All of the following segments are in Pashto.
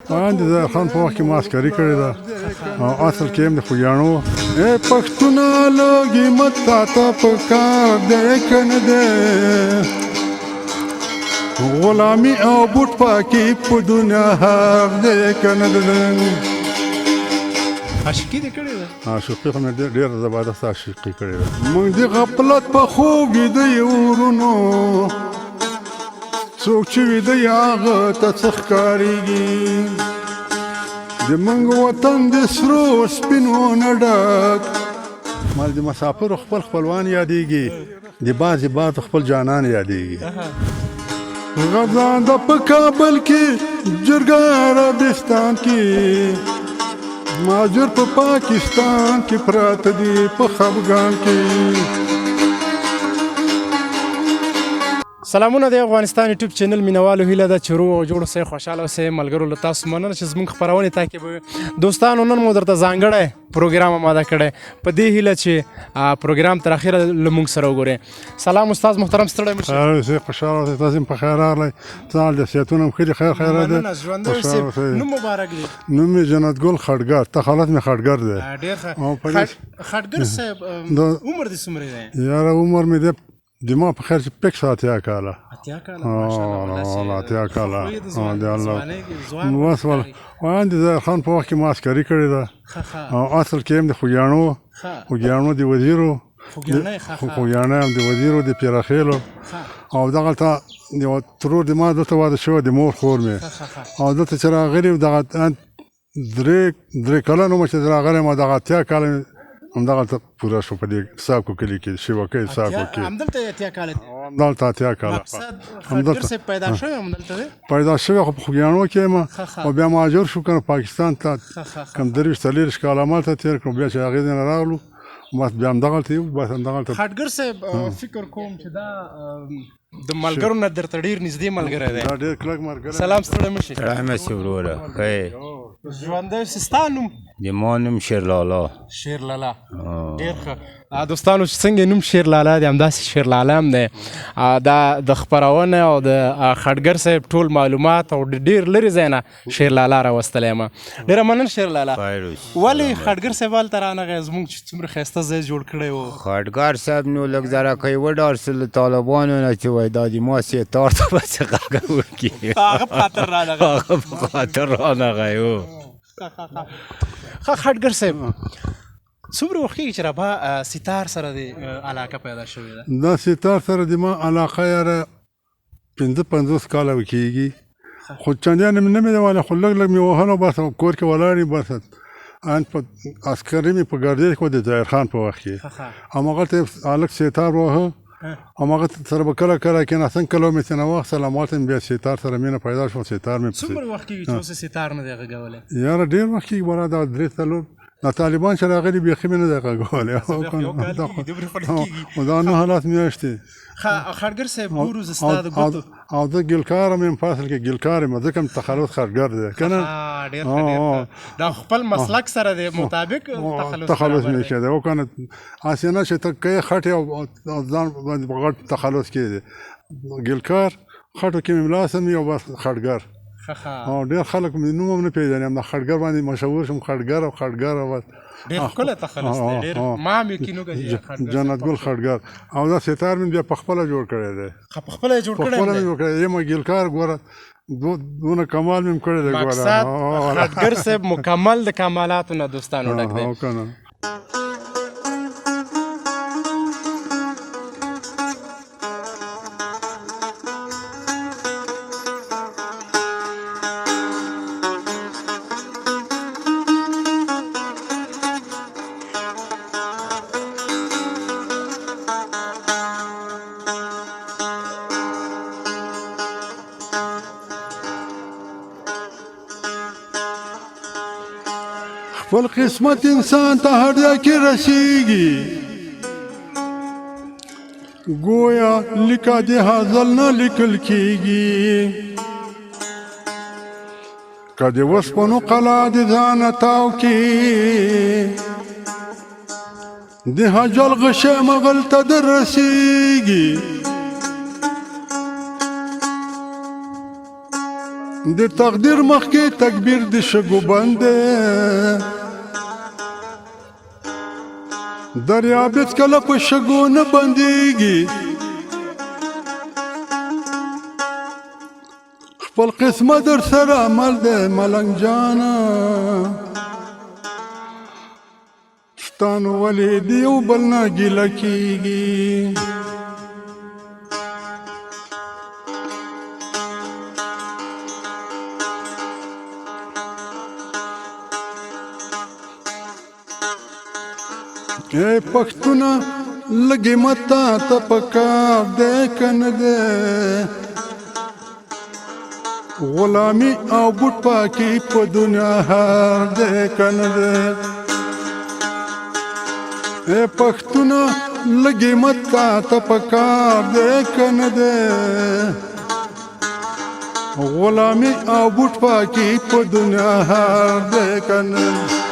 د ظاهر خان په وخت کې ما عسکري کړې ده او اصل کې هم د خوږیاڼو پښتونه لوږې مت ساته په کار دی که نه دی غلامي او بوټ پاکي په دنیا حق دی که نه دی عاشقي دې کړې ده؟ عاشقي خو مې ډېره زبردست عاشقي کړې ده موږ د غفلت په خوب ویده یو ورونو څوک چې ویده یې هغه ته څه ښکارېږي د موږ وطن د سرو سپینو نه ډک مال د مسافرو خپل خپلوان یادېږي د بعضې بعضو خپل جانان یادېږي غزانده په کابل کې جرګه عربستان کې ماجر په پاکستان کې پراته دي په خفګان کې سلامونه د افغانستان یوټیوب چینل مینوالو هیله ده چې روغ او جوړ اوسئ خوشحاله اوسئ ملګرو له تاسو مننه چې زموږ خپرونې تعقیبوئ دوستانو نن مو درته ځانګړی پروګرام آماده کړی په دې هیله چې پروګرام تر اخره له موږ سره وګورئ سلام استاد محترم ستړی مه شئ خوشحاله اوسئ تاسو هم په خیر راغلی څال د صحتونه هم ښه دي خیر خیرات دی مننه ژوندی اوسئ نوم مبارک دی نوم یې جنت ګل خټګر تخالت مې خټګر دی ډېر ښه خټګر صاحب عمر دې څومره دی یاره عمر مې دی دما په خیر چې پک اتیا کاله اتیا کاله ماشاءالله اتیا کاله د الله بس ول د ظاهر خان په وخت کې ما عسکري کړې ده او اصل کې هم د خوږیاڼو د وزیرو خوږیاڼی هم د وزیرو د پیرخیلو او دغلته یو ترور د ما دلته واده شوی د مور خور مې او دلته چې راغلي دغه درې کلن ومه چې راغلی ما دغه اتیا کاله همدغلته پوره شو په دې ساکو کلي کې شیوکۍ ساکو کې همدلته اتیا کاله دی همدلته اتیا کاله خټګر صاحب پیدا شوی همدلته دی پیدا شوی خو په خوږیاڼو کې یم او بیا مهاجر شو که نه پاکستان ته کم 23-24 کاله همالته تېر کړو بیا چې هغې نه راغلو بس بیا همدغلته یو بس همدغلته خټګر صاحب فکر کوم چې دا د ملګرو نه درته ډېر نږدې ملګری دی دا ډېر کلک ملګری سلام ستړی مه شئ ستړی مه شئ وروره ښه یې ژوندی اوسې ستا نوم زما نوم شیرلالا شیرلالا ډېر ښه دوستانو چې څنګه نوم شیرلالا دی همداسې شیرلالا هم دی دا د خپرونې او د خټګر صاحب ټول معلومات او ډېر لرې ځای نه شیرلالا راوستلی یم ډېره مننه شیرلالا ولې خټګر صاحب هلته رانغی زموږ چې څومره ښایسته ځای جوړ کړی و خټګر صاحب نو لږ ځرکۍ وډارسل له طالبانو نه چې وایي دا د ما سیتار ته به څه غږه وکړي هغه په خاطر رانغی هغه په خاطر رانغی و ښه خټګر صاحب څومره وخت کېږي چې رابه ستار سره د علاقه پیدا شوې ده دا ستار سره د ما علاقه یاره 55 کاله کېږي خو چندیان مې نه مې دی والی خو لږ لږ مې وهل او بس کور کې ولاړ یم بس په عسکري مې په ګردیز کې د ظاهر خان په وخت کې هماغلته هلک ستار وهه هماغه سره به کله کله کېناستم کله مې څه نه واخیستل همالته مې بیا ستار سره مینه پیدا شوه ستار مې څومره وخت کېږي چې اوس ستار نه دی غږولی یاره ډېر وخت کېږي بله دا 3-4 دا طالبان چې راغلي بیخي مې نه دی غږولی دا 9 میاشتې خټګر صاحب ګورو زه ستا د ګوتو او زه ګلکار یم په اصل کې ګلکار یم ځکه مې تخلص خټګر دی که نه ډېر دا خپل مسلک سره دی مطابق تخلص مې کېدی او که نه هسې نه چې ته که یې خټې او ځان باندې په غټ تخلص کېدی ګلکار خټو کې مې ملاسم یو بس خټګر او ډېر خلک مې نوم هم نه پېژني همدا خټګر باندې مشهور شم خټګر او بس ډېر ښکلی تخلص دی ډېر ما هم یقین وکړه چې جنت ګل خټګر او دا ستار مې بیا پخپله جوړ کړی دی پخپله یې جوړ کړی پخپله مې جوړ کړی یم ګلکار ګوره دونه کمال مې کړی دی مقصد خټګر صاحب مکمل د کمالاتو نه دوستانو ډک دی خپل قسمت انسان ته هر ځای کې رسیږي گویا لیکه د هزل نه لیکل کېږي که د وسپنو قلا د ځانه تاو کې د هجل غشه مغل ته در رسیږي د تقدیر مخکې تکبیر د شګو بندې دریاب هېڅکله په شګو نه بندېږي خپل قسمه در سره عمل دی ملنګ جانه ستا نو ولې د یو بل نه ګیله کېږي اے پښتونه لږې متا ته پکار دی که نه دی غلامي او بوټ پاکي په دنیا هر دی که نه دی اے پښتونه لږې متا ته پکار دی که نه دی غلامي او بوټ پاکي په دنیا هر دی که نه دی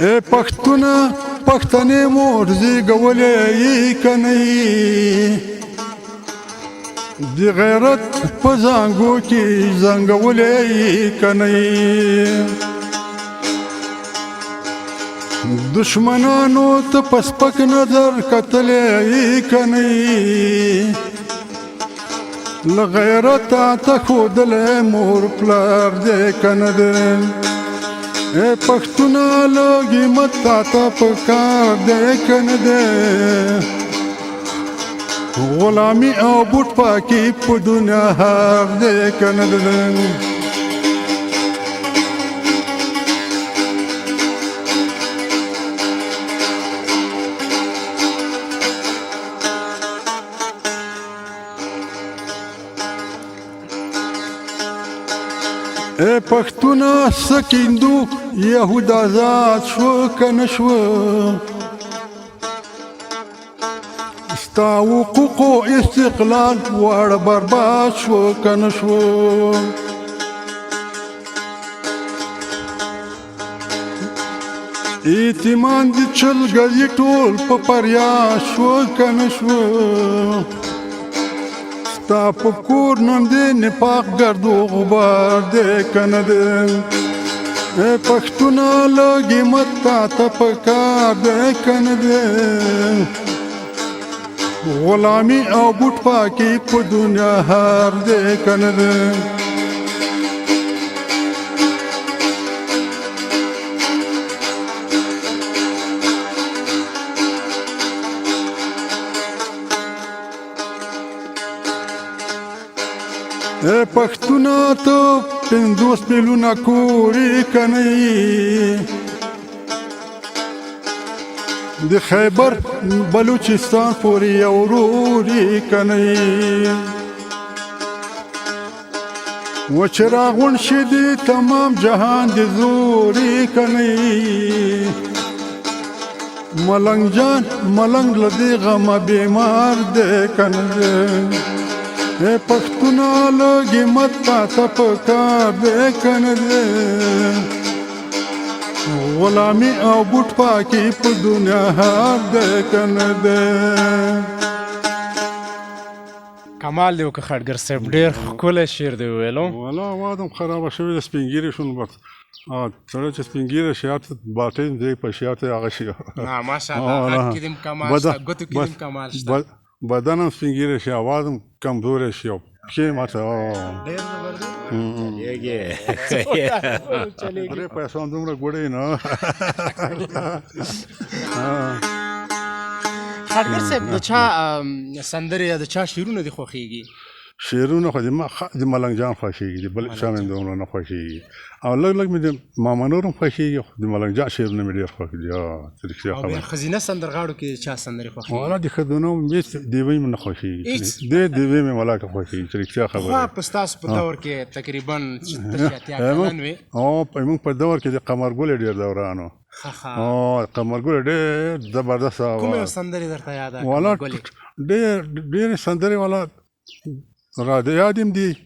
اے پښتونه پښتنې مور زیږولې یې که نه یې د غیرت په زانګو کې زنګولې یې که نه یې دشمنانو ته په سپک نظر کتلې یې که نه یې له غیرته ته ښودلی مور پلار دی که نه دی اے پښتونه لږې متا ته پکار دی که نه دی غلامي او بوټ پاکي په دنیا حق دی که نه دی اے پښتونه سکیندو یهود آزاد شو که نه شو ستا حقوقو استقلال واړه برباد شو که نه شو ایتمان د چلګزي ټول په پریاد شو که نه شو ستا په کور نن دی نفاق ګرد و غبار دی که نه دی اے پښتونه لږې متا ته پکار دی که نه دی غلامي او بوټ پاکي په دنیا هر دی که نه دی اے پښتونه ته 50 میلیونه کورې که نه یې د خیبر بلوچستان پورې یو ورور یې که نه یې و چې راغونډ شي د تمام جهان د زور یې که نه یې ملنګ جان ملنګ له دې غمه بیمار دی که نه دی اے پښتونه لږې متا ته پکار دی که نه دی غلامي او بوټ پاکي په دنیا هر دی که نه دی کمال دی وکړه خړګر صاحب ډېر ښکلی شعر دی وویلو والا اواز هم خرابه شوې ده سپین ږیرې شو نو بس سړی چې سپین ږیری شیار ته باټۍ دی په شیار ته هغه شي ماشاءالله غږ کې دې هم کمال شته ګوتو کې دې هم کمال شته بدن هم سپین ږیری شي اواز هم کمزوری شي او پښې ماته ډېر زبردست درې پیسو هم دومره ګوډې نه خړګر صاحب د چا سندرې یا د چا شعرونه دې خوښېږي شعرونه خو د ملنګ جان خوښېږي د بل چا مې دومره نه خوښېږي او لږ لږ مې د ماما نور هم خوښېږي خو د ملنګ جان شعرونه مې ډېر خوښ دي رښتیا او بیا ښځینه سندرغاړو کې چا سندرې خوښېږي والا د ښځینو هېڅ دیوی مې نه خوښېږي دې دیوی مې ولاکه خوښېږي چې رښتیا خبره خو په ستاسو په دور کې تقریبا اتیا کلن وې موږ په دور کې د قمرګل ډېر دوران و قمرګل ډېر زبردست کومې سندرې درته یاده والا ډېرې سندرې والا را د یاد هم دي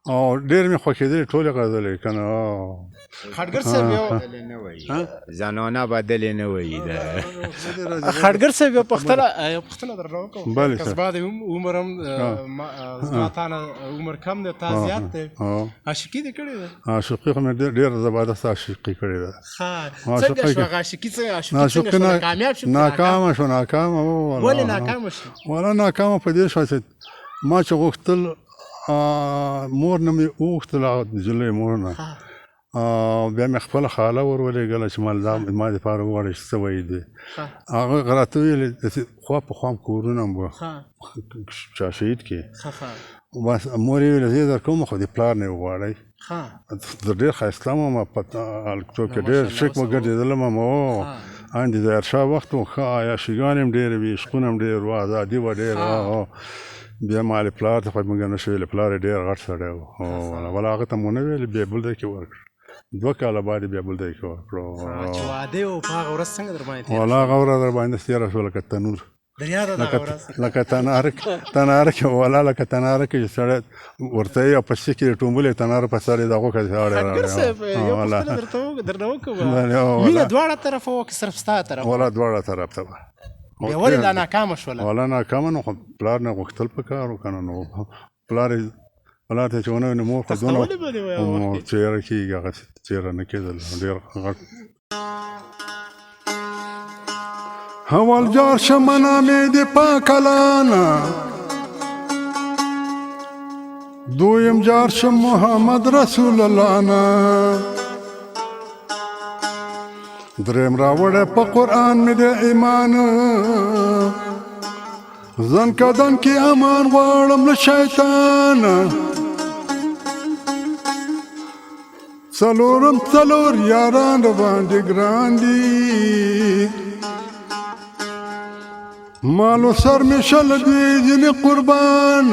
او ډېر مې خوښېدلې ټولې غزلې که نه خټګر صاحب یو زنانه بدلې نه وایي خټګر صاحب یو پوښتنه درنه وکړم بله که زما د عمر هم زما تا نه عمر کم دی تا زیات دی عاشقي دې کړې ده عاشقي خو مې ډېره زبردست عاشقي کړې ده څنګه شوه هغه عاشقي څنګه شوه کامیاب شو ناکامه شو ناکامه ولې ناکامه شو ولا ناکامه په دې شوه چې ما چې غوښتل مور نه مې وغوښتل هغه نجلۍ مور نه بیا مې خپله خاله ور ولېږله چې ما دپاره وغواړئ چې څه وایي دی هغه راته ویلې خوا په خوا کورونه هم وه شاه شهید کې بس مور یې ویله زه یې درکوم خو د پلار نه یې وغواړئ زه ډېر ښایسته وم په الکتروب کې ډېر شیک وګرځېدلم هم ان د ظاهرشاه وخت و ښه عیاشیګانې هم ډېرې وې عشقونه هم ډېر وه ازادي وه ډېره بیا ما له پلار ته خو موږ نه شو ویلی پلار یې ډېر غټ سړی و ولا هغه ته مو نه ویلې بیا بل ځای کې ورکړ 2 کاله بعد بیا بل ځای کې ورکړو چې واده و په هغه ورځ څنګه در باندې ولا هغه ورځ در باندې تېره شوه لکه تنور لکه تناره کې ولا لکه تناره کې چې سړی ورته یې او په شي کې ټومبلې تناره په سر یې د هغو کسې خټګر صاحب یو پوښتنه درنه وکړم مینه دواړه طرفه وه که صرف ستا طرف ولا دواړه طرف ته وه بیا ولې دا ناکامه شوله ولا ناکامه نو خو پلار نه غوښتل پکار و که نه نو پلار ته چې ونه وي نو مور خو دونه چېره کېږي هغسې چېره نه کېدل ډېر غټ اول جار شمنا مې د پاکلانه دویم جار شم محمد رسول الله نه دریم راوړی په قرآن مې د ایمان زن کدن کې امان غواړم له شیطانه څلور یاران باندې ګران دي مالو سر می شل دوی ځینې قربان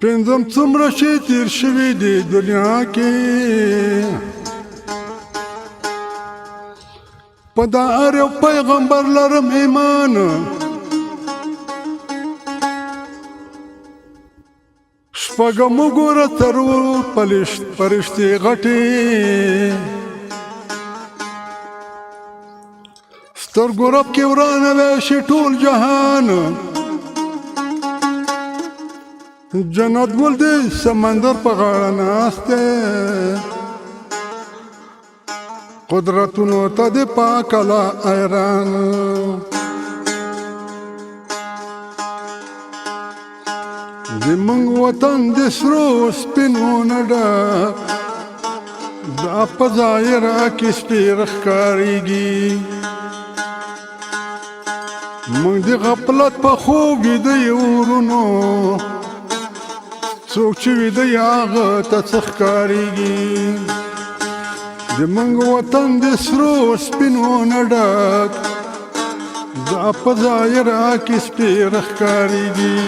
پنځم څومره شي تیر شوي دي دنیا کې په دا هر یو پیغمبر لرم ایمان شپږم وګوره څلور فرښتې غټې سترګو رب کې ورانه وی شي ټول جهان جنت ګل دی سمندر په غاړه ناست دی قدرتونو ته د پاک الله حیران زموږ وطن د سرو سپینو نه ډک دا په ظاهره کې سپېره ښکارېږي موږ د غفلت په خوب ویده یو ورونو څوک چې ویده یې هغه ته څه ښکارېږي زموږ وطن د سرو سپینو نه ډک دا په ظاهره کې سپېره ښکارېږي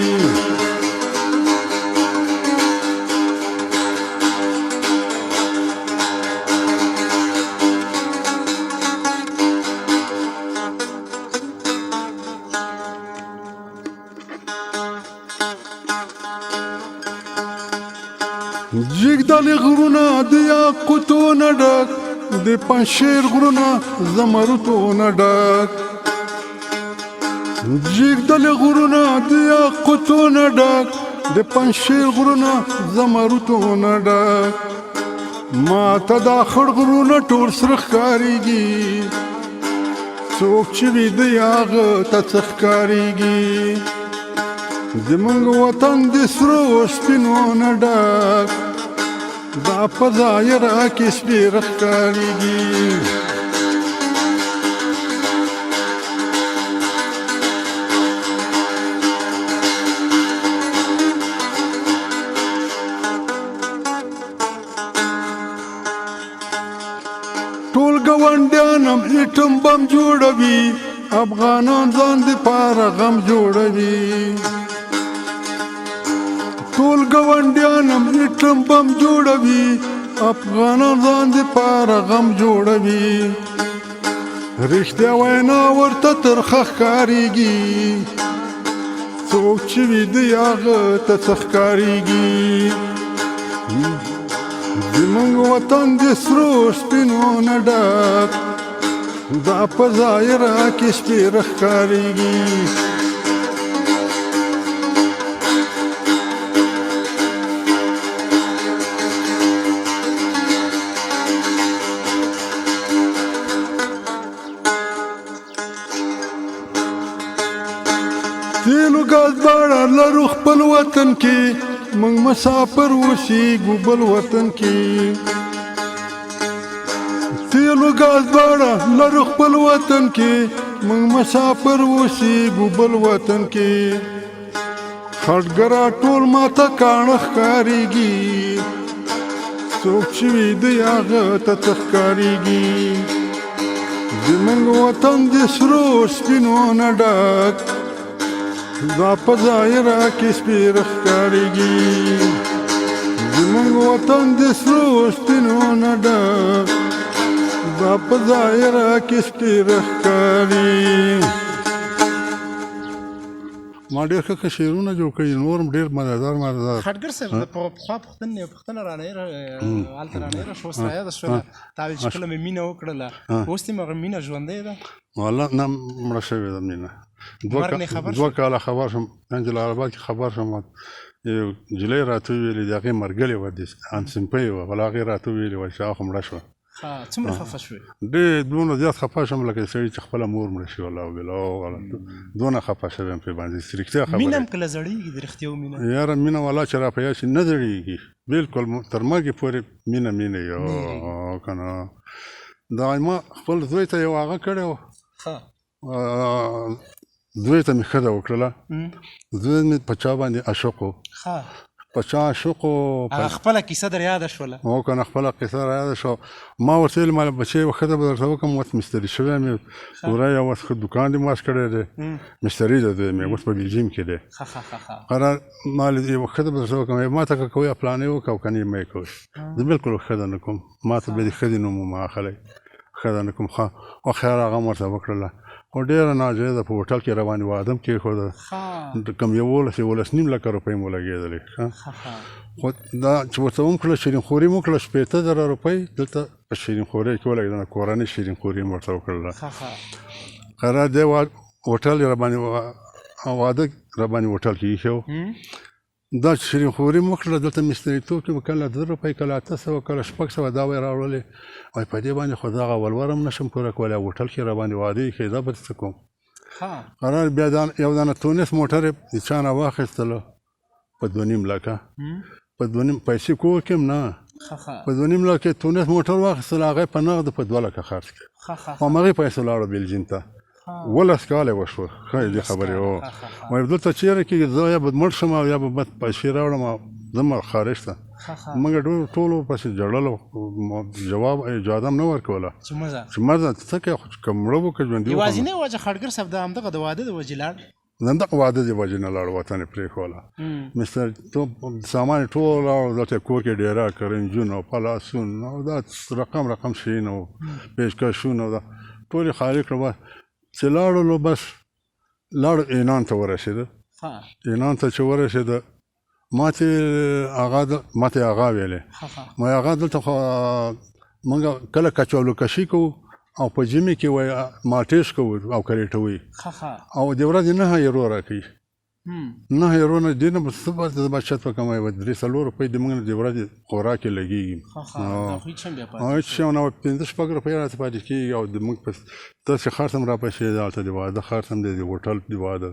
جګدلې غرونه د یاقوتو نه ډک د پنجشیر غرونه زمرودو نه ډک جګدلې غرونه د یاقوتو نه ډک د پنجشیر غرونه زمرودو نه ډک ما ته دا خړ غرونه ټول سره ښکارېږي څوک چې ویده یې هغه ته څه ښکارېږي زموږ وطن د سرو سپینو نه ډک دا په ظاهره کې سپېره ښکارېږي ټول ګاونډیان هم ایټم بم جوړوي افغانان ځان دپاره غم جوړوي ټول ګاونډیان هم ایټم بم جوړوي افغانان ځان دپاره غم جوړوي رښتیا وینا ورته ترخه ښکارېږي څوک چې ویده هغه ته څه ښکارېږي زموږ وطن د سرو سپینو نه ډک دا په ظاهره کې سپېره ښکارېږي تیلو ګاز باړه لرو خپل وطن کې موږ مسافر اوسېږو بل وطن کې تیلو ګاز باړه لرو خپل وطن کې موږ مسافر اوسېږو بل وطن کې خټګره ټول ماته کاڼه ښکارېږي څوک چې ویده هغه ته څه ښکارېږي زموږ وطن د سرو سپینو نه ډک دا په ظاهره کې سپېره ښکارېږي زموږ وطن د سرو سپینو نه ډک دا په ظاهره کې سپېره ښکاري ما ډېر ښه شعرونه جوړ کړي نور هم ډېر مزهدار خټګر صاحب د پخوا پوښتنه رانه هلته رانه شو اوس رایاده شوله تا ویل چې کله مې مینه وکړله اوس دې هغه مینه ژوندۍ ده والله نه مړه شوې ده مینه دوه کاله خبر شم جلال آباد کې خبر شم یو نجلۍ راته وویلې د هغې مرګلې وه همصنفۍ وه بله هغې راته وویلې وه چې هغه خو مړه شوه څومره خفه شوې ډېر دونه زیات خفه شم لکه سړي چې خپله مور مړه شي والله وبله دونه خفه شوی یم پرې باندې رښتیا خبره مینه هم کله زړېږي د رښتیاو مینه یاره مینه والله چې را په یاد شي نه زړېږي بلکل تر مرګې پورې مینه یو که نه دا ما خپل زوی ته یو هغه کړی و زوی ته مې ښځه وکړله زوی مې په چا باندې عاشق و په چا عاشق و هغه خپله کیسه در یاده شوله هو که نه خپله قصه را یاده شوه ما ورته ویل ماله بچی یوه ښځه به درته وکړم اوس مستري شوی یم پوره یو اوس ښه دوکان دې ماس کړی دی مستري ده دوی مې اوس په بلجیم کې دی قرار ما یوه ښځه به درته وکړم ما ته که کوئ پلانې وکړه او که نه یې مه یې کوئ زه بلکل ښځه نه کوم ما ته به د ښځې نوم وم هغه خلک ښځه نه کوم ښه او خیر هغه م ورته وکړله خو ډېره ناجایزه په هوټل کې راباندې واده م کېښوده کم 11.5 لکه روپۍ مو لګېدلې خو دا چې ورته وم کړله شیرینخوري مو کړله 15,000 روپۍ دلته په شیرینخورۍ کې ولګېدله کورنۍ شیرینخوري مو ورته وکړله قرار دی هوټل یې راباندې واده راباندې هوټل کې ایښی و دا چې شیرینخوري مو کړله دلته مستریتوب کې به کله 2 روپۍ کله 800 کله 600 دا به یې راوړلې وایي په دې باندې خو دغه ولور هم نشم پوره کولی هوټل کې راباندې واده ایښی دا به څه کوم قرار بیا یو دانه تونس موټر یې د چا نه واخیستله په 2.5 لکه په 2.5 پیسې کوه کې هم نه په 2.5 لکه تونس موټر واخیستله هغه یې په نغد په 2 لکه خرڅ کړ همغې پیسې لاړو بلجیم ته 12 کاله وشوه ښه دې خبرې وایي دلته چېرې کېږي زه یا به مړ شم او یا به بد پیسې راوړم او ځم خارج ته موږ ټولو پسې ژړلو جواب اجازه هم نه ورکوله چې مزه څه کوې که مړه وو که ژوندي یوازینۍ وجه خټګر صاحب د همدغه د واده د وجې لاړ همدغه واده د وجې نه لاړ وطن یې پرېښوله مستریتوب سامان یې ټول راوړ دلته کور کې ډېره کرنجونه او پلاسون او دا رقم شیونه او پیشکشونه او دا ټول یې خالي کړه چې لاړلو بس لاړ اعنان ته ورسېده اعنان ته چې ورسېده ماته هغه ویلې ما هغه دلته خو موږ کله کچالو کشي کوو او په ژمي کې وایي مالټېش کوو او کریټوي او د ورځې 9 یورو راکوي 9 یورو نه دې نه به څه به بچت وکړم وایي 3-4 روپۍ د موږ نه د ورځې خوراک یې لګېږي هېڅ شی نه 5-6 روپۍ راته پاتې کېږي او د موږ په داسې خرڅ هم راپسې دی هلته د واده خرڅ هم دی د هوټل د واده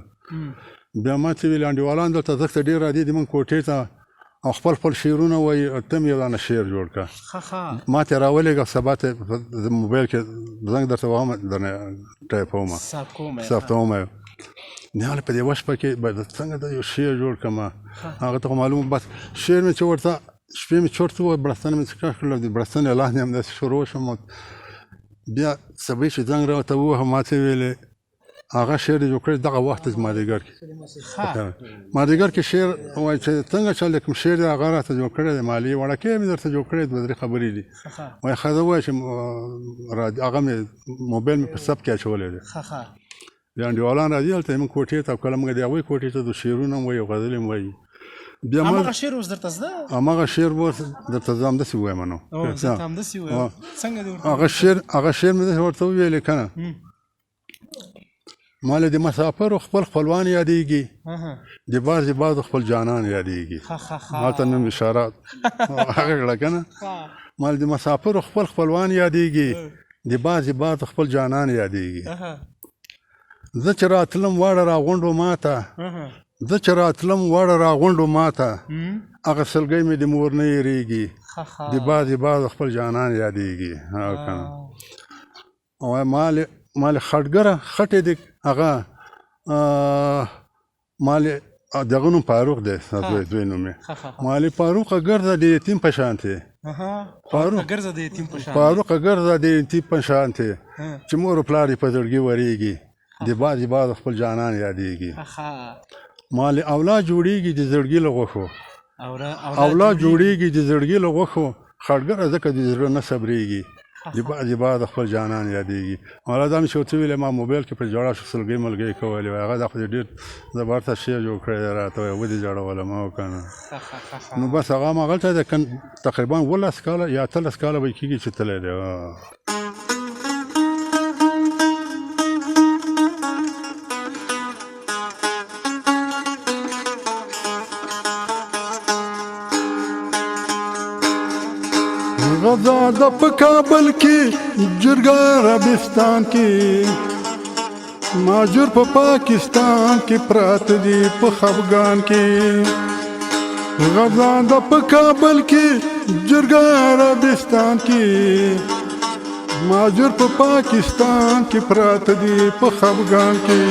بیا ما څه ویل انډیوالان دلته ځکه ډېر راځي د موږ کوټې ته او خپل شعرونه وایي ته مې یو دانه شعر جوړ کړه ما ته یې راولېږه سبا ته د موبایل کې زنګ درته وهم درنه ټایپوم ثبتوم نه په دې وخت کې به څنګه د یو شعر جوړ کړم هغه ته معلومه بس شعر مې چې ورته شپې مې چورت وویل بړستن مې څه کړل د بړستن اعلان یې همداسې شروع شوم بیا سبا چې زنګ راته ووهم ما ته ویلې هغه شعر یې جوړ کړی دغه وخت مازدیګر کې مازدیګر کې شعر وایي چې څنګه چې کوم شعر دی هغه راته جوړ کړی دی مالي وړکې مې درته جوړ کړی 2-3 خبرې دي وایي ښځه ووایي چې هغه مې موبایل مې په ثبت کې اچولی دی بیا انډیوالان راځي هلته موږ کوټې ته او کله موږ د هغوی کوټې ته د شعرونه هم وایي او غزلې هم وایي بیا همغه شعر اوس درته زده همغه شعر به درته زه همداسې ووایم نو زه ته همداسې ووایم څنګه دې ورته هغه شعر مې داسې ورته وویلې که نه ما له د مسافرو خپل خپلوان یادېږي د بعضو خپل جانان یادېږي هلته نوم اشارات هغه کړه که نه ما له د مسافرو خپل خپلوان یادېږي د بعضو خپل جانان یادېږي زه چې راتلم واړه راغونډو ماته هغه سلګۍ مې د مور نه هېرېږي د بعضو خپل جانان یادېږي که نه مال خټګره خټې د هغه مال دغه نوم فاروق دی دوی نوم یې مال فاروقه ګرځه د یتیم په شانتې فاروقه ګرځه د یتیم په شانتې چې مور و پلار یې په زړګي ورېږي د بعضو خپل جانان یادېږي مال اولاد جوړېږي د زړګي له غوښو خټګره ځکه د زړه نه صبرېږي د بعضو خپل جانان یادېږي مولا دا مې چې ورته ویلې ما موبایل کې په ژړا شو سلګۍ ملګۍ کولې وایي هغه دا خو دې ډېر زبردست شعر جوړ کړی دی راته وایي ودې ژړولم او که نه نو بس هغه هماغلته دی تقریبا 12 کاله یا 13 کاله به یې کېږي چې تللی دی غزا د په کابل کې جرګه عربستان کې ماجر په پاکستان کې پراته دي په خفګان کې غزا د په کابل کې جرګه عربستان کې ماجر په پاکستان کې پراته دي په خفګان کې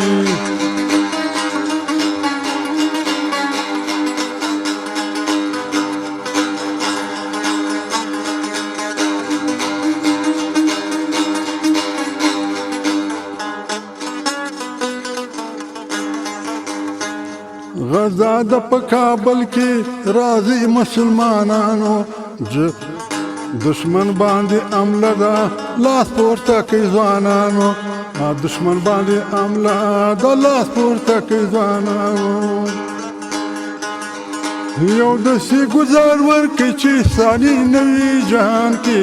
غزا د په کابل کې راځي مسلمانانو دشمن باندې عمله ده لاس پورته کوي ځوانانو دشمن باندې عمله ده لاس پورته کوي ځوانانو یو داسې ګزار ورکړي چې ثاني نوي جهان کې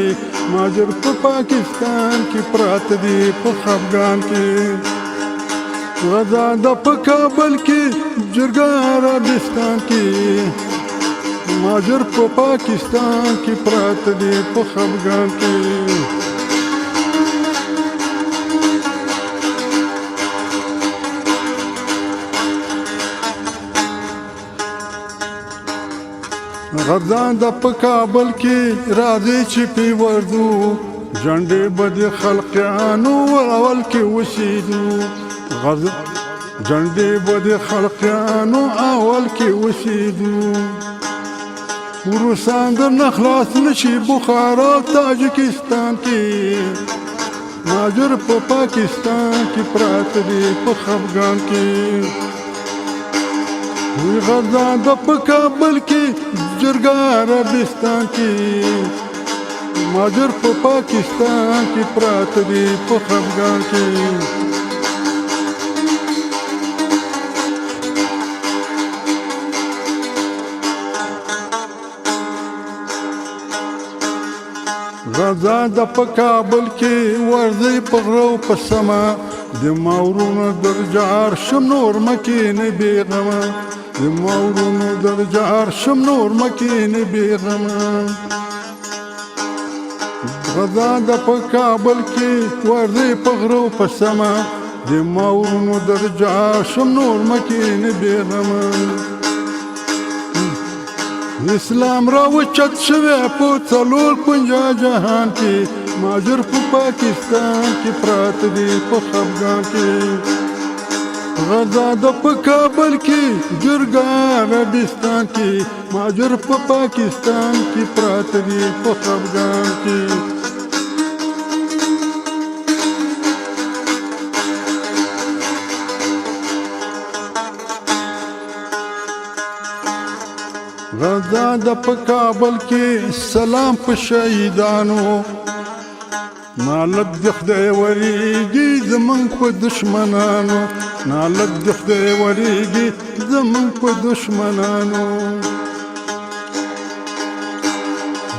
ماجر په پاکستان کې پراته دي په خفګان کې غزا د په کابل کې جرګه عربستان کې ماجر په پاکستان کې پراته دي په خفګان کې غزا د په کابل کې راځي چې پی وردو جنډې به د خلقیانو اول کې وسیدو جنډې به د خلقیانو اول کې وسیدو روسان درنه خلاص نشي بخارا تاجکستان کې ماجر په پاکستان کې پراته دي په خفګان کې غزا د په کابل کې جرګه عربستان کې ماجر په پاکستان کې پراته دي په خفګان کې غزا د په کابل کې ورځي په غرو په سما د ماورونو درجار شم نور مکې نه بیغمه د ماورونو درجار شم نور مکې نه بیغمه غزا د په کابل کې ورځي په غرو په سما د ماورونو درجار شم نور مکې نه بیغمه اسلام را وچت شوی په څلور پنځه جهان کې ماجر په پاکستان کې پراته دي په خفګان کې غزا د په کابل کې جرګه عربستان کې ماجر په پاکستان کې پراته دي په خفګان کې غزا د په کابل کې سلام په شهیدانو نالت د خدای وریږي زمونږ په دشمنانو نالت د خدای وریږي زمونږ په دشمنانو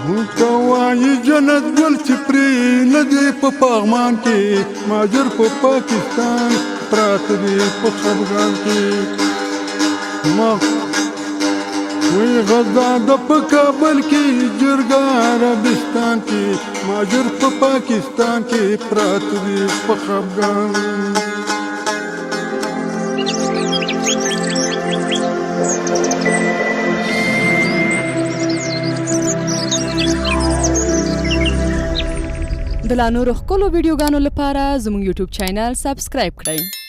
ورته وایي جنت ګل چې پرې نه دی په پغمان کې مهاجر په پاکستان پراته دي په خفګان کې وی غزا د په کابل کې جرګه عربستان کې مهاجر په پاکستان کې پراته دي په خفګان د لا نورو ښکلو ویډیوګانو لپاره زموږ یوټیوب چینل سبسکرایب کړئ.